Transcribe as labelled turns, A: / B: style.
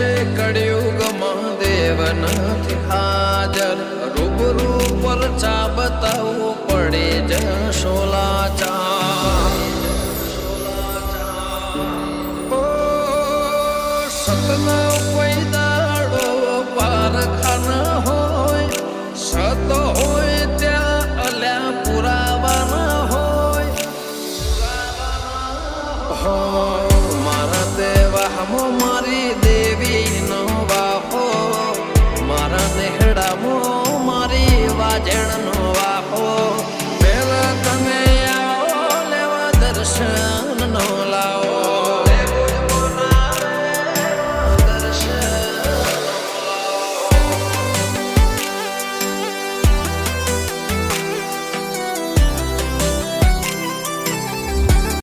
A: છે કળિયુગમાં દેવ નથી હાજર, રૂબરૂ પર ચા બતાવવું પડે જશો લાચાર. ઓ સતના કોઈ દાડો પારખાના હોય, સત હોય ત્યાં અલ્યા પુરાવાના હોય. મારા દેવામાં મારી દેવીનો વાહો, મારા નેહડામાં મારી વાજણનો વાહો. પેલા તમે આવો લેવા દર્શનનો